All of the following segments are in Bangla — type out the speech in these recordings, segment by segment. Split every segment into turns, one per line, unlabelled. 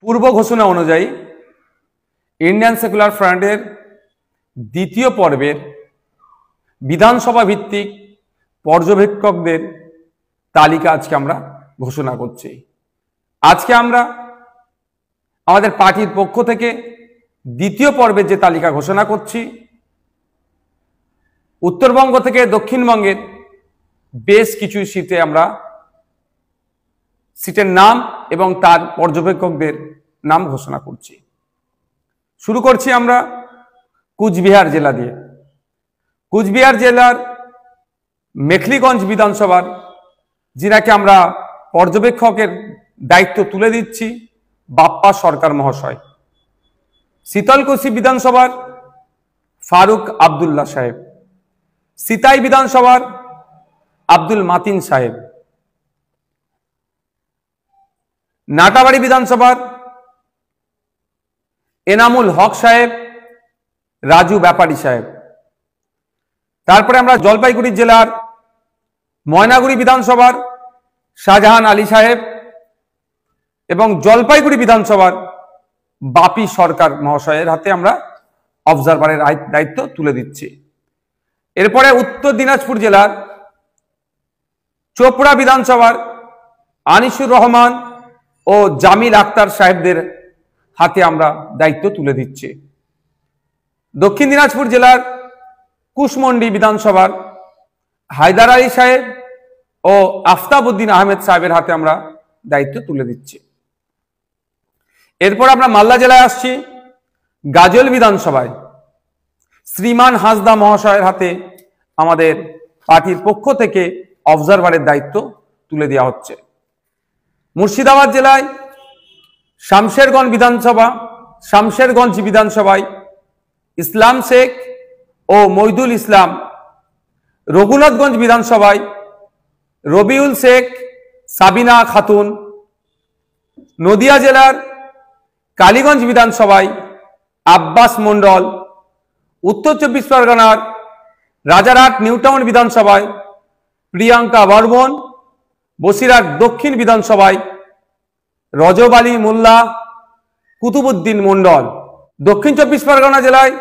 পূর্ব ঘোষণা অনুযায়ী ইন্ডিয়ান সেকুলার ফ্রন্টের দ্বিতীয় পর্বের বিধানসভা ভিত্তিক পর্যবেক্ষকদের তালিকা আজকে আমরা ঘোষণা করছি। আজকে আমরা আমাদের পার্টির পক্ষ থেকে দ্বিতীয় পর্বের যে তালিকা ঘোষণা করছি, উত্তরবঙ্গ থেকে দক্ষিণবঙ্গের বেশ কিছু সিটের নাম এবং তার পর্যবেক্ষকদের নাম ঘোষণা করছি। শুরু করছি আমরা কুচবিহার জেলা দিয়ে। কুচবিহার জেলার মেখলিগঞ্জ বিধানসভার যিনাকে আমরা পর্যবেক্ষকের দায়িত্ব তুলে দিচ্ছি বাপ্পা সরকার মহাশয়। শীতলকুচি বিধানসভার ফারুক আবদুল্লাহ সাহেব, সিতাই বিধানসভার আব্দুল মাতিন সাহেব, নাটাবাড়ি বিধানসভার এনামুল হক সাহেব, রাজু ব্যাপারী সাহেব। তারপরে আমরা জলপাইগুড়ি জেলার ময়নাগুড়ি বিধানসভার শাহজাহান আলী সাহেব এবং জলপাইগুড়ি বিধানসভার বাপি সরকার মহাশয়ের হাতে আমরা অবজারভারের দায়িত্ব তুলে দিচ্ছি। এরপরে উত্তর দিনাজপুর জেলার চোপড়া বিধানসভার আনিসুর রহমান ও জামিল আক্তার সাহেবদের হাতে আমরা দায়িত্ব তুলে দিচ্ছি। দক্ষিণ দিনাজপুর জেলার কুশমন্ডি বিধানসভার হায়দার আলী সাহেব ও আফতাবউদ্দিন আহমেদ সাহেবের হাতে আমরা দায়িত্ব তুলে দিচ্ছি। এরপর আমরা মালদা জেলায় আসছি। গাজল বিধানসভায় শ্রীমান হাসদা মহাশয়ের হাতে আমাদের পার্টির পক্ষ থেকে অবজারভারের দায়িত্ব তুলে দেওয়া হচ্ছে। মুর্শিদাবাদ জেলায় শামশেরগঞ্জ বিধানসভায় ইসলাম শেখ ও মইদুল ইসলাম, রঘুনাথগঞ্জ বিধানসভায় রবিউল শেখ, সাবিনা খাতুন, নদিয়া জেলার কালীগঞ্জ বিধানসভায় আব্বাস মন্ডল, উত্তর চব্বিশ পরগনার রাজারহাট নিউটাউন বিধানসভায় প্রিয়াঙ্কা বর্মন, বসিরহাট দক্ষিণ বিধানসভায় রজব আলী মোল্লা, কুতুবুদ্দিন মন্ডল। দক্ষিণ চব্বিশ পরগনা জেলায়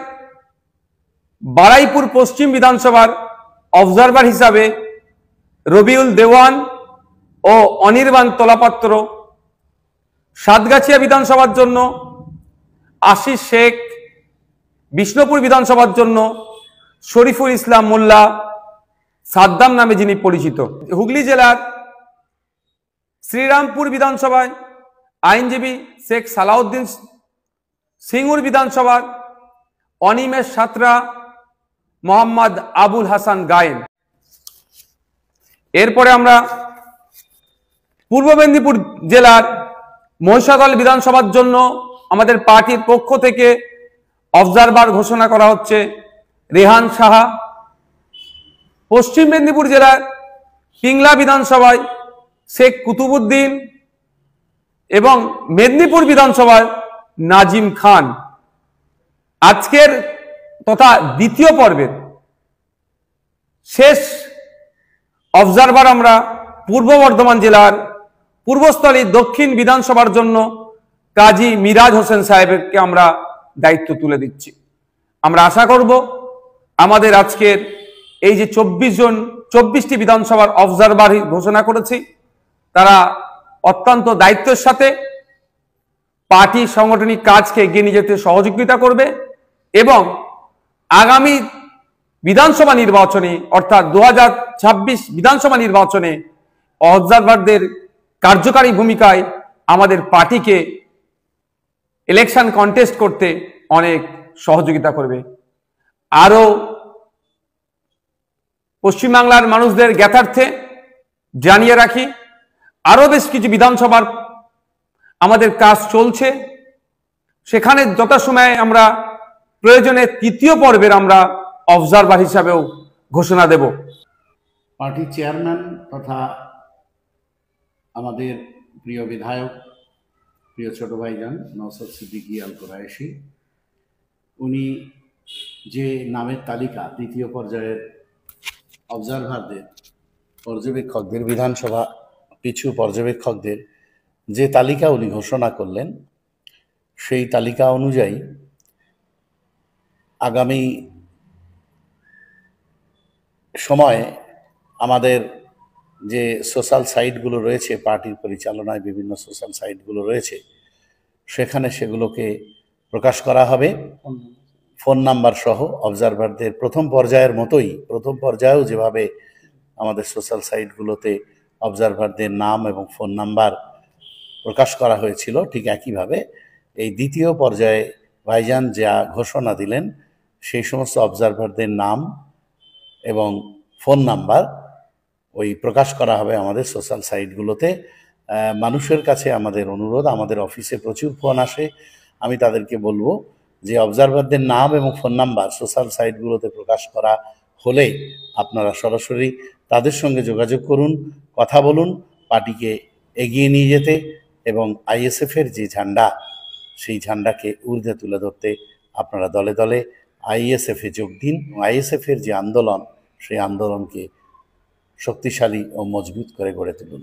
বারাইপুর পশ্চিম বিধানসভার অবজারভার হিসাবে রবিউল দেওয়ান ও অনির্বাণ তোলাপাত্র, সাতগাছিয়া বিধানসভার জন্য আশিস শেখ, বিষ্ণুপুর বিধানসভার জন্য শরীফুল ইসলাম মোল্লা, সাদ্দাম নামে যিনি পরিচিত। হুগলি জেলার শ্রীরামপুর বিধানসভায় আইনজীবী শেখ সালাউদ্দিন, সিঙ্গুর বিধানসভার অনিমেষ সাঁতরা, মোহাম্মদ আবুল হাসান গায়েন। এরপরে আমরা পূর্ব মেদিনীপুর জেলার মহিষাদল বিধানসভার জন্য আমাদের পার্টির পক্ষ থেকে অবজারভার ঘোষণা করা হচ্ছে রেহান সাহা। পশ্চিম মেদিনীপুর জেলার পিংলা বিধানসভায় শেখ কুতুবুদ্দিন এবং মেদিনীপুর বিধানসভায় নাজিম খান। আজকের তথা দ্বিতীয় পর্বের শেষ অবজারভার আমরা পূর্ব বর্ধমান জেলার পূর্বস্থলী দক্ষিণ বিধানসভার জন্য কাজী মিরাজ হোসেন সাহেবকে আমরা দায়িত্ব তুলে দিচ্ছি। আমরা আশা করব আমাদের আজকের এই যে 24টি বিধানসভার অবজারভার ঘোষণা করেছি, তারা অত্যন্ত দায়িত্বের সাথে পার্টি সাংগঠনিক কাজকে এগিয়ে নিয়ে যেতে সহযোগিতা করবে এবং আগামী বিধানসভা নির্বাচনে অর্থাৎ 2026 বিধানসভা নির্বাচনে অবজারভারদের কার্যকারী ভূমিকায় আমাদের পার্টিকে ইলেকশন কন্টেস্ট করতে অনেক সহযোগিতা করবে। আরও পশ্চিমবাংলার মানুষদের জ্ঞাতার্থে জানিয়ে রাখি, আরও বেশ কিছু বিধানসভার আমাদের কাজ চলছে, সেখানে যথাসময়ে আমরা প্রয়োজনে তৃতীয় পর্বের আমরা অবজারভার হিসাবেও ঘোষণা দেব।
পার্টির চেয়ারম্যান তথা আমাদের প্রিয় বিধায়ক, প্রিয় ছোট ভাইজান নওশাদ সিদ্দিকী আল কুরাইশি, উনি যে নামের তালিকা দ্বিতীয় পর্যায়ের অবজারভারদের পর্যবেক্ষকদের, বিধানসভা পিছু পর্যবেক্ষকদের যে তালিকা উনি ঘোষণা করলেন, সেই তালিকা অনুযায়ী আগামী সময়ে আমাদের যে সোশ্যাল সাইটগুলো রয়েছে, পার্টির পরিচালনায় বিভিন্ন সোশ্যাল সাইটগুলো রয়েছে, সেখানে সেগুলোকে প্রকাশ করা হবে। ফোন নাম্বার সহ অবজারভারদের প্রথম পর্যায়ের মতোই, প্রথম পর্যায়েও যেভাবে আমাদের সোশ্যাল সাইটগুলোতে অবজারভারদের নাম এবং ফোন নাম্বার প্রকাশ করা হয়েছিল, ঠিক একইভাবে এই দ্বিতীয় পর্যায়ে ভাইজান যা ঘোষণা দিলেন সেই সমস্ত অবজারভারদের নাম এবং ফোন নাম্বার ওই প্রকাশ করা হবে আমাদের সোশ্যাল সাইটগুলোতে। মানুষের কাছে আমাদের অনুরোধ, আমাদের অফিসে প্রচুর ফোন আসে, আমি তাদেরকে বলবো যে অবজারভারদের নাম এবং ফোন নাম্বার সোশ্যাল সাইটগুলোতে প্রকাশ করা হলে আপনারা সরাসরি তাদের সঙ্গে যোগাযোগ করুন, কথা বলুন, পার্টিকে এগিয়ে নিয়ে যেতে এবং আইএসএফের যে ঝান্ডা, সেই ঝান্ডাকে ঊর্ধ্বে তুলে ধরতে আপনারা দলে দলে আইএসএফে যোগ দিন। আইএসএফের যে আন্দোলন, সেই আন্দোলনকে শক্তিশালী ও মজবুত করে গড়ে তুলুন।